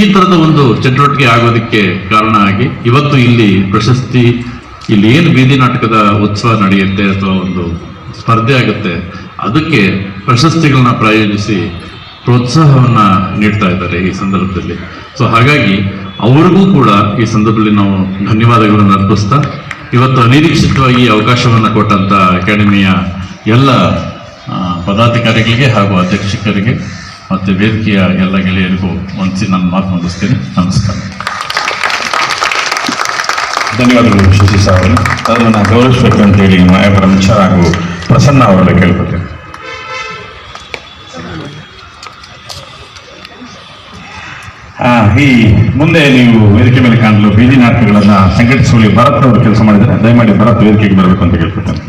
ಈ ಥರದ ಒಂದು ಚಟುವಟಿಕೆ ಆಗೋದಕ್ಕೆ ಕಾರಣ ಆಗಿ ಇವತ್ತು ಇಲ್ಲಿ ಪ್ರಶಸ್ತಿ, ಇಲ್ಲಿ ಏನು ಬೀದಿ ನಾಟಕದ ಉತ್ಸವ ನಡೆಯುತ್ತೆ ಅಥವಾ ಒಂದು ಸ್ಪರ್ಧೆ ಆಗುತ್ತೆ, ಅದಕ್ಕೆ ಪ್ರಶಸ್ತಿಗಳನ್ನ ಪ್ರಾಯೋಜಿಸಿ ಪ್ರೋತ್ಸಾಹವನ್ನ ನೀಡ್ತಾ ಇದ್ದಾರೆ ಈ ಸಂದರ್ಭದಲ್ಲಿ. ಸೊ ಹಾಗಾಗಿ ಅವ್ರಿಗೂ ಕೂಡ ಈ ಸಂದರ್ಭದಲ್ಲಿ ನಾವು ಧನ್ಯವಾದಗಳನ್ನು ಅರ್ಪಿಸ್ತಾ, ಇವತ್ತು ಅನಿರೀಕ್ಷಿತವಾಗಿ ಅವಕಾಶವನ್ನು ಕೊಟ್ಟಂತ ಅಕಾಡೆಮಿಯ ಎಲ್ಲ ಪದಾಧಿಕಾರಿಗಳಿಗೆ ಹಾಗೂ ಅಧ್ಯಕ್ಷಕರಿಗೆ ಮತ್ತು ವೇದಿಕೆಯ ಎಲ್ಲ ಗೆಳೆಯರಿಗೂ ಒಂದ್ಸಿ ನನ್ನ ಮಾತು ಮುಗಿಸ್ತೀನಿ. ನಮಸ್ಕಾರ. ಧನ್ಯವಾದಗಳು ಶಶಿ ಸಾವರು. ಅದನ್ನು ಗೌರವಿಸಬೇಕು ಅಂತೇಳಿ ಮಾಯಾಪುರ ಮಿಶ್ರ ಹಾಗೂ ಪ್ರಸನ್ನ ಅವರನ್ನ ಕೇಳ್ಕೊತೇನೆ. ಈ ಮುಂದೆ ನೀವು ವೇದಿಕೆ ಮೇಲೆ ಕಾಣಲು ಬೀದಿ ನಾಟಕಗಳನ್ನ ಸಂಘಟಿಸುವಲ್ಲಿ ಭರತ್ ಅವರು ಕೆಲಸ ಮಾಡಿದ್ದಾರೆ. ದಯಮಾಡಿ ಭರತ್ ವೇದಿಕೆಗೆ ಬರಬೇಕು ಅಂತ ಕೇಳ್ಕೊತೇನೆ.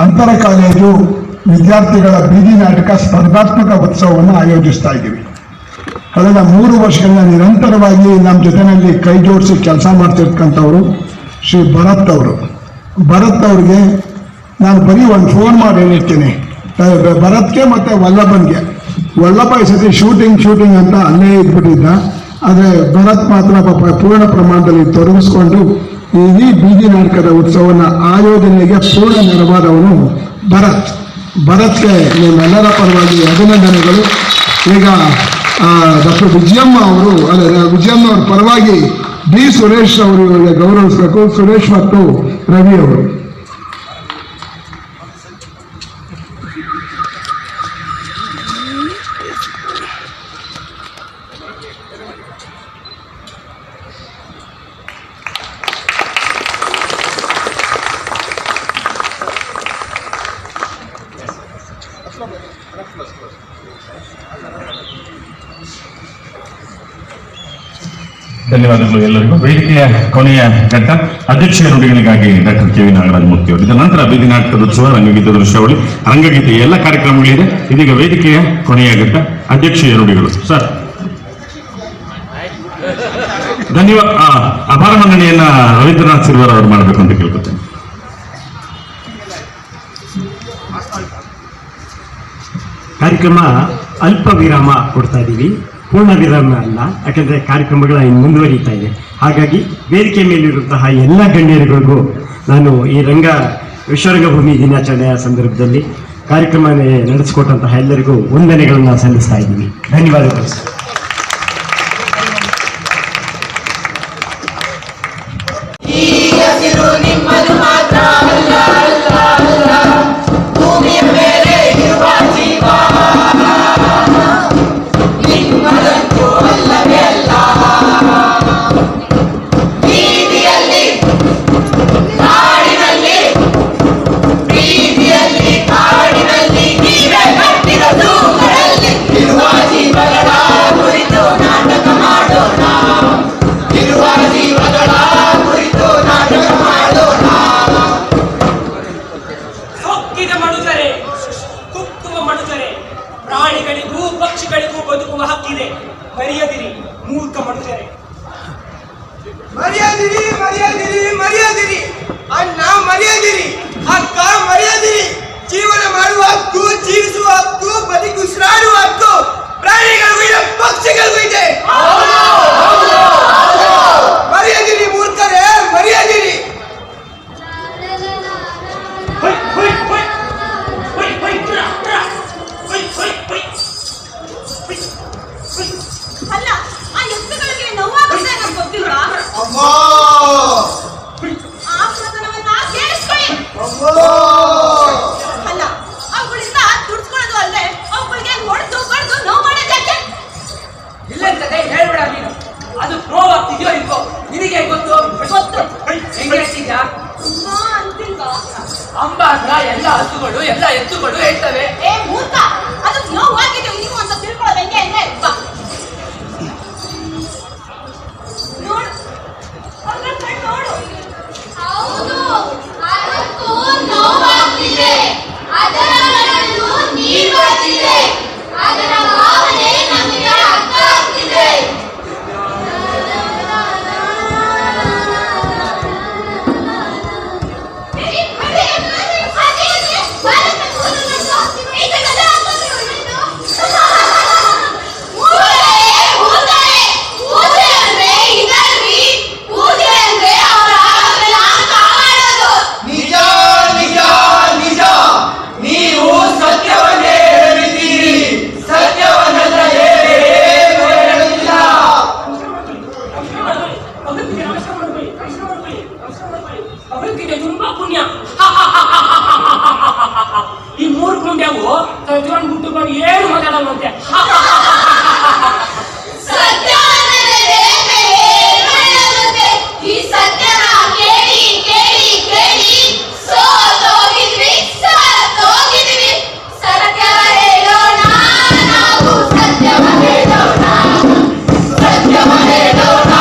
ಅಂತರ ಕಾಲೇಜು ವಿದ್ಯಾರ್ಥಿಗಳ ಬೀದಿ ನಾಟಕ ಸ್ಪರ್ಧಾತ್ಮಕ ಉತ್ಸವವನ್ನು ಆಯೋಜಿಸ್ತಾ ಇದ್ದೀವಿ. ಕಳೆದ 3 ವರ್ಷಗಳಿಂದ ನಿರಂತರವಾಗಿ ನಮ್ಮ ಜೊತೆಯಲ್ಲಿ ಕೈ ಜೋಡಿಸಿ ಕೆಲಸ ಮಾಡ್ತಿರ್ತಕ್ಕಂಥವ್ರು ಶ್ರೀ ಭರತ್ ಅವರು. ಭರತ್ ಅವ್ರಿಗೆ ನಾನು ಬರೀ ಒಂದು ಫೋನ್ ಮಾಡಿ ಹೇಳಿರ್ತೀನಿ, ಭರತ್ಗೆ ಮತ್ತು ವಲ್ಲಭನ್ಗೆ. ವಲ್ಲಭ ಈ ಸತಿ ಶೂಟಿಂಗ್ ಅಂತ ಅಲ್ಲೇ ಇದ್ಬಿಟ್ಟಿದ್ದ. ಆದರೆ ಭರತ್ ಮಾತ್ರ ಪಾಪ ಪೂರ್ಣ ಪ್ರಮಾಣದಲ್ಲಿ ತೊಡಗಿಸ್ಕೊಂಡು ಇಡೀ ಬೀದಿ ನಾಟಕದ ಉತ್ಸವನ ಆಯೋಜನೆಗೆ ಪೂರ್ಣ ನೆರವಾದವನು ಭರತ್ಗೆ ನಿಮ್ಮೆಲ್ಲರ ಪರವಾಗಿ ಅಭಿನಂದನೆಗಳು. ಈಗ ಡಾಕ್ಟರ್ ವಿಜಯಮ್ಮ ಅವರು, ವಿಜಯಮ್ಮ ಅವರ ಪರವಾಗಿ ಡಿ ಸುರೇಶ್ ಅವರು ಗೌರವಿಸಬೇಕು. ಸುರೇಶ್ ಮತ್ತು ರವಿ ಅವರು. ಧನ್ಯವಾದಗಳು ಎಲ್ಲರಿಗೂ. ವೇದಿಕೆಯ ಕೊನೆಯ ಘಟ್ಟ ಅಧ್ಯಕ್ಷೀಯ ನುಡಿಗಳಿಗಾಗಿ ಡಾಕ್ಟರ್ ಕೆ ವಿ ನಾಗರಾಜ ಮೂರ್ತಿ ಅವರು. ಇದರ ನಂತರ ಬೀದಿ ನಾಟಕದ ಉತ್ಸವ, ರಂಗಗೀತ ದೃಶ್ಯಾವಳಿ, ರಂಗಗೀತೆಯ ಎಲ್ಲ ಕಾರ್ಯಕ್ರಮಗಳಿದೆ. ಇದೀಗ ವೇದಿಕೆಯ ಕೊನೆಯ ಘಟ್ಟ ಅಧ್ಯಕ್ಷೀಯ ನುಡಿಗಳು. ಸರ್, ಧನ್ಯವಾದ. ಅಪಾರ ಮನ್ನಣೆಯನ್ನ ರವೀಂದ್ರನಾಥ್ ಸಿರ್ವರ್ ಅವರು ಮಾಡಬೇಕು ಅಂತ ಕೇಳ್ಕೊತೇನೆ. ಕಾರ್ಯಕ್ರಮ ಅಲ್ಪ ವಿರಾಮ ಕೊಡ್ತಾ ಇದ್ದೀವಿ, ಪೂರ್ಣ ವಿರಾಮ ಅಲ್ಲ. ಯಾಕಂದ್ರೆ ಕಾರ್ಯಕ್ರಮಗಳ ಇನ್ನು ಮುಂದುವರಿತಾ ಇದೆ. ಹಾಗಾಗಿ ವೇದಿಕೆ ಮೇಲಿರುವಂತಹ ಎಲ್ಲ ಗಣ್ಯರುಗಳಿಗೂ ನಾನು ಈ ವಿಶ್ವರಂಗಭೂಮಿ ದಿನಾಚರಣೆಯ ಸಂದರ್ಭದಲ್ಲಿ ಕಾರ್ಯಕ್ರಮ ನಡೆಸಿಕೊಟ್ಟಂತಹ ಎಲ್ಲರಿಗೂ ವಂದನೆಗಳನ್ನು ಸಲ್ಲಿಸ್ತಾ ಇದ್ದೀನಿ. ಧನ್ಯವಾದಗಳು ಸರ್. ಪ್ರಾಣಿಗಳಿಗೂ ಪಕ್ಷಿಗಳಿಗೂ ಬದುಕುವ ಹಕ್ಕಿದೆ. ಮರೆಯದಿರಿ ಮೂರ್ಖ ಮನುಷ್ಯರೇ. ಮರೆಯದಿರಿ ಮರೆಯದಿರಿ ಮರೆಯದಿರಿ ಅಣ್ಣ, ಮರೆಯದಿರಿ ಅಕ್ಕ, ಮರೆಯದಿರಿ. ಜೀವನ ಮಾಡುವ ಹಕ್ಕು, ಜೀವಿಸುವ ಹಕ್ಕು, ಬದುಕು ಉಸಿರಾಡುವ ಹಕ್ಕು ಪ್ರಾಣಿಗಳಿಗೂ ಇದೆ, ಪಕ್ಷಿಗಳಿಗೂ ಇದೆ. ಮರೆಯದಿರಿ ಮೂರ್ಖರೇ, ಮರೆಯದಿರಿ. ಅಲ್ಲ, ಆ ಎತ್ತುಗಳಿಗೆ ನೋವಾಗುತ್ತೆ ಅಂತ ಗೊತ್ತಿಲ್ಲ. ಆ ಪ್ರಕರಣವನ್ನ ಕೇಳಿಸ್ಕೊಳ್ಳಿ. ಅಲ್ಲ, ಅವುಗಳಿಂದ ದುಡ್ಸ್ಕೊಳ್ಳೋದು ಅಲ್ಲದೆ ಅವುಗಳಿಗೆ ಹೊಡೆದು ಬಡ್ದು ನೋವು ಮಾಡೋದಕ್ಕೆ ಇಲ್ಲಂತದೆ ಹೇಳ್ಬೇಡ ನೀನು. ಅದು ನೋವಾಗ್ತಿದ್ಯೋ ಇಲ್ವೋ ನಿನಗೆ ಗೊತ್ತು. ಹೆಂಗೆ ಹೇಳ್ತಿದ್ಯಾ? ಅಂಬ ಅಂದ್ರ ಎಲ್ಲ ಹಸುಗಳು ಎಲ್ಲ ಎತ್ತುಗಳು ಹೇಳ್ತವೆ. ಏ ಮೂರ್ಖ, ಅದು ನೋವಾಗಿದೆಯೋ ನೀವು ಅಂತ ತಿಳ್ಕೊಳ್ಳೋದು ಹೆಂಗೆ ಅಂದ್ರೆ ನೋಡು, ಅವ್ರ ಕಣ್ಣು ನೋಡು. ಹೌದು, ಅದಕ್ಕೂ ನೋವಾಗ್ತಿದೆ, ಅದರ ಅಳಲು ನೀರು ಬರ್ತಿದೆ, ಅದರ ಭಾವನೆ ನಮಗೆ ಅರ್ಥ ಆಗ್ತಿದೆ. ತುಂಬಾ ಪುಣ್ಯ. ಈ ಮೂರ್ ಪುಣ್ಯವು ತಗೊಂಡು ಬಿಟ್ಟು ಬಂದು ಏನು ಮಾತಾಡೋದಂತೆ. ಈ ಸತ್ಯನ ಕೇಳಿ ಕೇಳಿ ಕೇಳಿ ಸೋತೋಗಿದ್ವಿ, ಸೋತೋಗಿದ್ವಿ. ಸತ್ಯವ ಹೇಳೋಣ ನಾವು, ಸತ್ಯವ ಹೇಳೋಣ, ಸತ್ಯವ ಹೇಳೋಣ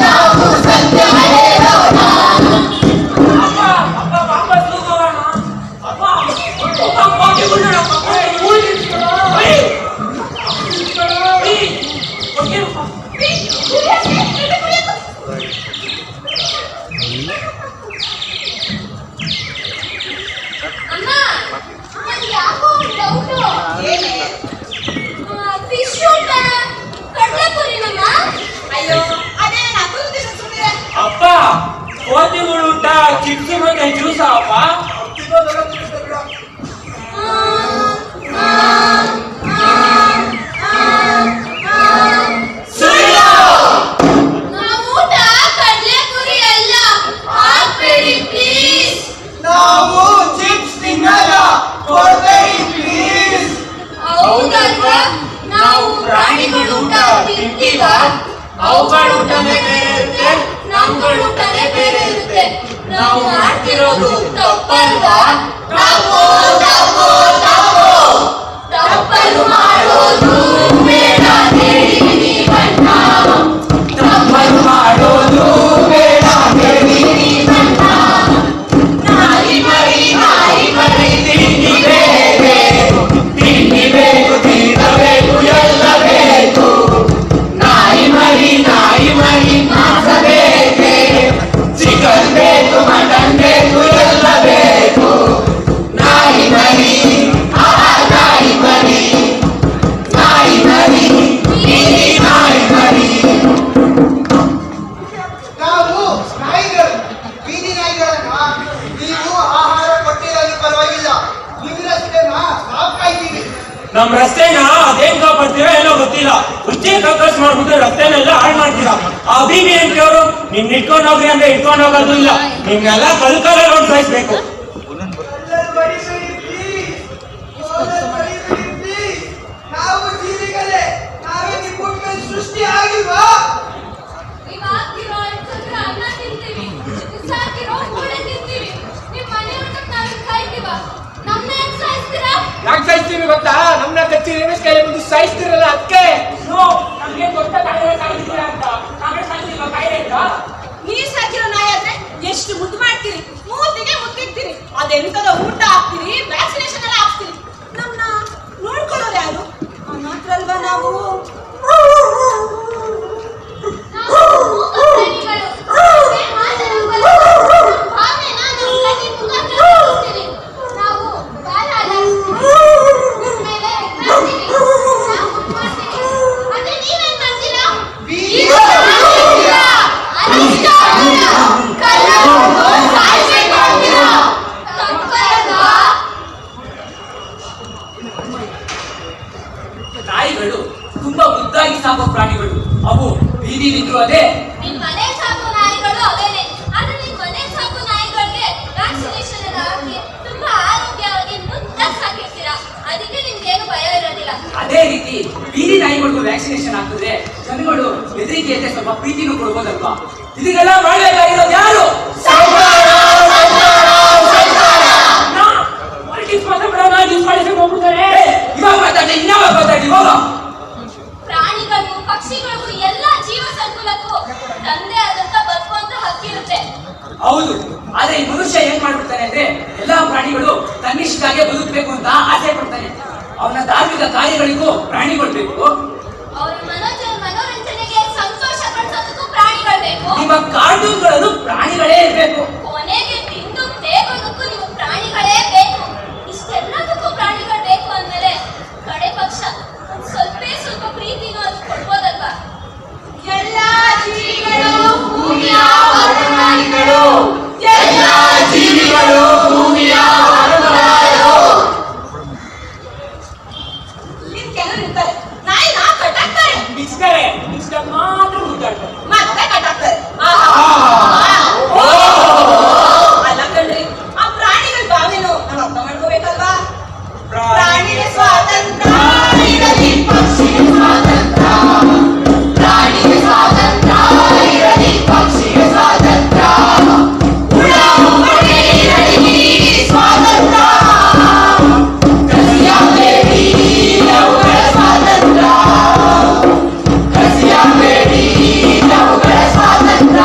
ನಾವು, ಸತ್ಯವ ಹೇಳೋಣ. ಅಮ್ಮ, ನನಗೆ ಯಾಕೋ ಡೌಟು. ಫಿಶ್ ಊಟ ಕಡಲೆಪುರಿನಮ್ಮ? ಅಯ್ಯೋ, ಅದೇ ನಾನು ಅಭಿವೃದ್ಧಿ ಸುಮ್ಮನೆ. ಅಪ್ಪ, ಕೋತಿಗಳು ಊಟ ಚಿಪ್ಸ್ ಮತ್ತೆ ಜ್ಯೂಸ ಅಪ್ಪ. ನಾವು ಊಟ ಕಡಲೆಪುರಿ ಅಲ್ಲ, ಹಾಕ್ಬೇಡಿ ಪ್ಲೀಸ್. ನಾವು ಚಿಪ್ಸ್ ತಿನ್ನಲ್ಲ, ಕೊಡ್ಬೇಡಿ ಪ್ಲೀಸ್. ಹೌದಲ್ವಾ, ನಾವು ಪ್ರಾಣಿಗಳ ಊಟ ತಿಂತೀವ, ಅವುಗಳ ಊಟನೇ ಬೇರೆ ಇರುತ್ತೆ, ನಮ್ಗಳ ಊಟನೇ ಬೇರೆ ಇರುತ್ತೆ. ನಾವು ಮಾಡ್ತಿರೋದು ತಪ್ಪಲ್ವಾ? ನಾವು ನಾವು ನಾವು ನಾವು ನಾಯಿಗಳು, ಬೀದಿ ನಾಯಿಗಳನ್ನ ನೀವು ಆಹಾರ ಕೊಟ್ಟಿರೋದು ಪರವಾಗಿಲ್ಲ, ನಿಮ್ಮ ರಸ್ತೆನ ಸಾಕಾಯ್ತೀವಿ. ನಮ್ ರಸ್ತೆನ ಅದೇನ್ ಕಾಪಾಡ್ತೀರಾ ಏನೋ ಗೊತ್ತಿಲ್ಲ, ಹುಚ್ಚಿ ಕಕ್ಕಸ್ ಮಾಡ್ಬಿಟ್ಟು ರಸ್ತೆನೆಲ್ಲ ಹಾಳು ಮಾಡ್ತೀರಾ. ಆ BBMP ಅವರು ನಿಮ್ ಇಟ್ಕೊಂಡು ಹೋಗ್ರಿ ಅಂದ್ರೆ ಇಟ್ಕೊಂಡು ಹೋಗೋದು ಇಲ್ಲ, ನಿಮ್ನೆಲ್ಲ ಕಲ್ಕಲ್ಲ ನೋಡಿ ಸಾಯಿಸ್ಬೇಕು. ನಾವು ಜೀವಿಗಳೇ, ನಾವೇ ನಿಮ್ಮ ಮೇಲೆ ಸೃಷ್ಟಿ ಆಗಿಲ್ವಾ? ನೀವ್ ಹಾಕಿರೋ ಹೆಚ್ಚಿದ್ರೆ ಅನ್ನ ತಿಂತೀವಿ, ಬಿಸಾಕಿರೋ ಮೂಳೆ ತಿಂತೀವಿ. ನಿಮ್ ಮನೆ ಊಟಕ್ಕೆ ನಾವ್ ಕಾಯ್ತೀವ, ನಮ್ನ ಯಾಕೆ ಸಾಯಿಸ್ತೀರಾ? ಯಾಕೆ ಸಾಯಿಸ್ತೀವಿ ಗೊತ್ತಾ? ನಮ್ನ ಕಚ್ಚಿ ರೇಣಸ್ ಕೈಲಿ ಬಂದು ಸಾಯಿಸ್ತಿರಲ್ಲ ಅದಕ್ಕೆ. ನಮ್ಗೆ ಗೊತ್ತಾಗಲ್ಲ ಸಾಯಿಸ್ತೀರಾ ಅಂತ, ನಾವೇ ಸಾಯಿಸ್ತೀವ ಕಾಯಿಲೆ ಅಂತ. ನೀರ್ ಸಾಕಿರೋ ನಾಯಿ ಆದ್ರೆ ಎಷ್ಟು ಮುದ್ದು ಮಾಡ್ತೀರಿ, ಮೂತಿಗೆ ಮುತ್ತಿಡ್ತೀರಿ, ಅದೆಂತದ ಊಟ ಹಾಕ್ತೀರಿ, ವ್ಯಾಕ್ಸಿನೇಷನ್ ಎಲ್ಲ ಹಾಕ್ತೀರಿ. ನಮ್ನ ನೋಡ್ಕೊಳ್ಳೋರು ಯಾರು? ಮಾತ್ರ ಅಲ್ವಾ ನಾವು. ನಾವು ಮೂಕ ಪ್ರಾಣಿಗಳು. ನಮ್ಗೆ ಮಾತನಾಡಲ್ಲ. ನಮ್ ಭಾವನೆನ ನಮ್ ಕಣ್ಣಿನ ಮುಖಾಂತರ ತೋರಿಸ್ತೀವಿ. ನಾವು ಗಾಳ ಅಲ್ಲಾಡಿಸ್ತೀವಿ. ನಿಮ್ ಮೇಲೆ ಎಗರಾಡ್ತೀವಿ. ನಾವು ಮುದ್ದು ಮಾಡ್ತೀವಿ. ಆದ್ರೆ ನೀವೇನ್ ಮಾಡ್ತೀರಾ? ಬೀಗ ಹಾಕ್ತೀರಾ? ಅರಿಷ್ಟ ಆಗ್ತೀರಾ? ಕಲ್ಲು ಹೊಡ್ದು ಸಾಯ್ಸ್ಬೇಕು ಅಂತೀರಾ? ತಪ್ಪಲ್ವಾ? ನಾಯಿಗಳು ತುಂಬಾ ಮುದ್ದಾಗಿ ಸಾಕೋ ಪ್ರಾಣಿಗಳು, ಅವು ಬೀದಿ ನಿಂತರು ಅದೇ. ನಿಮ್ ಮನೆ ಸಾಕು ನಾಯಿಗಳು ಅವೇನೆ, ಆದ್ರೆ ನಿಮ್ ಮನೆ ಸಾಕು ನಾಯಿಗಳಿಗೆ ವ್ಯಾಕ್ಸಿನೇಷನ್ ಎಲ್ಲ ಹಾಕಿ ತುಂಬಾ ಆರೋಗ್ಯವಾಗಿ ಮುದ್ದಾಗಿ ಸಾಕಿರ್ತೀರಾ, ಅದಕ್ಕೆ ನಿಮ್ಗೇನು ಭಯ ಇರೋದಿಲ್ಲ. ಅದೇ ರೀತಿ ಬೀದಿ ನಾಯಿಗಳಿಗೂ ವ್ಯಾಕ್ಸಿನೇಷನ್ ಹಾಕಿದ್ರೆ ಜನಗಳು ಬೆದರಿಕೆಯಂತೆ ಸ್ವಲ್ಪ ಪ್ರೀತಿನೂ ಕೊಡ್ಬೋದಲ್ವಾ? ಇದನ್ನೆಲ್ಲ ಮಾಡಬೇಕಾಗಿರೋದು ಯಾರು? ಇವಾಗ ಮಾತಾಡಿ ಹೋಗ. ಪ್ರಾಣಿಗಳು, ಪಕ್ಷಿಗಳಿಗೂ ಎಲ್ಲ ಜೀವ ಸಂಕುಲಕ್ಕೂ ತಂದೆ ಆದಂತ ಬದುಕುವಂತ ಹಕ್ಕಿರುತ್ತೆ. ಹೌದು, ಆದ್ರೆ ಈ ಮನುಷ್ಯ ಏನ್ ಮಾಡ್ಬಿಡ್ತಾನೆ ಅಂದ್ರೆ ಎಲ್ಲಾ ಪ್ರಾಣಿಗಳು ತನ್ನಿಷ್ಟಾಗೆ ಬದುಕಬೇಕು ಅಂತ ಆಸೆ ಪಡ್ತಾನೆ. ಅವನ ಧಾರ್ಮಿಕ ಕಾರ್ಯಗಳಿಗೂ ಪ್ರಾಣಿಗಳು ಬೇಕು, ಅವ್ರ ಮನೋರಂಜನೆಗೆ ಸಂತೋಷ ಪಡಿಸೋದಕ್ಕೂ ಪ್ರಾಣಿಗಳು ಬೇಕು, ನಿಮ್ಮ ಕಾರ್ಟೂನ್ಗಳಲ್ಲೂ ಪ್ರಾಣಿಗಳೇ ಇರ್ಬೇಕು. ಕೊನೆಗೆ ತಿಂದು ತೇಗೋದಕ್ಕೂ ನೀವು ಪ್ರಾಣಿಗಳೇ ಬೇಕು. ಇಷ್ಟೆಲ್ಲದಕ್ಕೂ ಪ್ರಾಣಿಗಳು ಬೇಕು ಅಂದ್ಮೇಲೆ ಕಡೆ ಪಕ್ಷ ಸ್ವಲ್ಪ ಪ್ರೀತಿನೂ ಅದು ಕೊಡ್ಬೋದಲ್ವಾ? ಎಲ್ಲ ಜೀವಿಗಳು ಭೂಮಿಯ ವರದಾನಿಗಳು, ಎಲ್ಲ ಜೀವಿಗಳು ಭೂಮಿಯ ವರದಾನಿಗಳು. ಇನ್ ಕೆಲವರು ಇರ್ತಾರೆ, ನಾಯಿನ ಕಟ್ಟಾಕ್ತಾರೆ, ಬಿಚ್ತಾರೆ, ಬಿಚ್ಚಿದಾಗ ಮಾತ್ರ ಮುದ್ದಾಡ್ತಾರೆ. ಮತ್ತೆ ಕಟ್ಟಾಕ್ತಾರೆ. ಅಲ್ಲ ಕಣ್ರಿ, ಆ ಪ್ರಾಣಿಗಳ ಭಾವನೆನೂ ನಾವು ಅರ್ಥ ಮಾಡ್ಕೋಬೇಕಲ್ವಾ? ಪ್ರಾಣಿಗೆ ಸ್ವಾತಂತ್ರ್ಯ ಇರಲಿ, ಪಕ್ಷಿಗೆ ಸ್ವಾತಂತ್ರ್ಯ. ಪ್ರಾಣಿಗೆ ಸ್ವಾತಂತ್ರ್ಯ ಇರಲಿ, ಪಕ್ಷಿಗೆ ಸ್ವಾತಂತ್ರ್ಯ. ಹುಳ ಹುಪ್ಪಟೆ ಇರಲಿ ಸ್ವಾತಂತ್ರ್ಯ. ಕಸಿಯಬೇಡಿ ಅವುಗಳ ಸ್ವಾತಂತ್ರ್ಯ, ಕಸಿಯಬೇಡಿ ಅವುಗಳ ಸ್ವಾತಂತ್ರ್ಯ.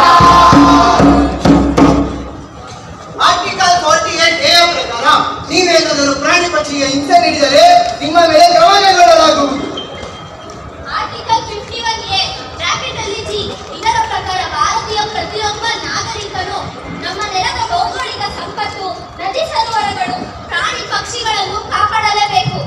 ಆರ್ಟಿಕಲ್ 48A ಪ್ರಕಾರ ನೀವೇನಾದರೂ ಪ್ರಾಣಿ ಪಕ್ಷಿಗೆ ಹಿಂಸೆ ನೀಡಿದರೆ ನಿಮ್ಮ ಮೇಲೆ ಕ್ರಮ ಕೈಗೊಳ್ಳಲಾಗುವುದು. ಆರ್ಟಿಕಲ್ 51A ಬ್ರಾಕೆಟ್ ಅಲ್ಲಿ G ಇದರ ಪ್ರಕಾರ ಭಾರತೀಯ ಪ್ರತಿಯೊಬ್ಬ ನಾಗರಿಕನು ನಮ್ಮ ನೆಲದ ಭೌಗೋಳಿಕ ಸಂಪತ್ತು, ನದಿ ಸರೋವರಗಳು, ಪ್ರಾಣಿ ಪಕ್ಷಿಗಳನ್ನು ಕಾಪಾಡಲೇಬೇಕು.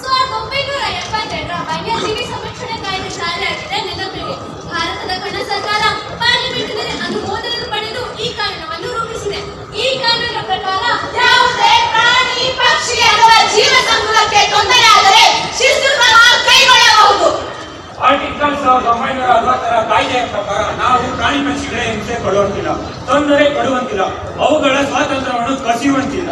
1972ರ ವನ್ಯಜೀವಿ ಸಂರಕ್ಷಣೆ ಕಾಯ್ದೆ ಜಾರಿಯಾಗಿದೆ ನೆನಪಿಡಿ. ಭಾರತದ ಗಣ ಸರ್ಕಾರ ಪಾರ್ಲಿಮೆಂಟ್ನಲ್ಲಿ ಅನುಮೋದನೆ ಪಡೆದು ಈ ಕಾನೂನನ್ನು ರೂಪಿಸಿದೆ. ಈ ಕಾನೂನಿನ ಪ್ರಕಾರ ಯಾವುದೇ ಪ್ರಾಣಿ, ಪಕ್ಷಿ ಅಥವಾ ಜೀವ ಸಂಕುಲಕ್ಕೆ ತೊಂದರೆ ಆದರೆ ಶಿಸ್ತು ಕ್ರಮ ಕೈಗೊಳ್ಳಬಹುದು. ಆರ್ಟಿಕಲ್ 1960ರ ಕಾಯ್ದೆಯ ಪ್ರಕಾರ ನಾವು ಪ್ರಾಣಿ ಪಕ್ಷಿಗಳೇ ಹಿಂಸೆ ಕೊಡುವಂತಿಲ್ಲ, ತೊಂದರೆ ಕೊಡುವಂತಿಲ್ಲ, ಅವುಗಳ ಸ್ವಾತಂತ್ರ್ಯವನ್ನು ಕಸಿಯುವಂತಿಲ್ಲ.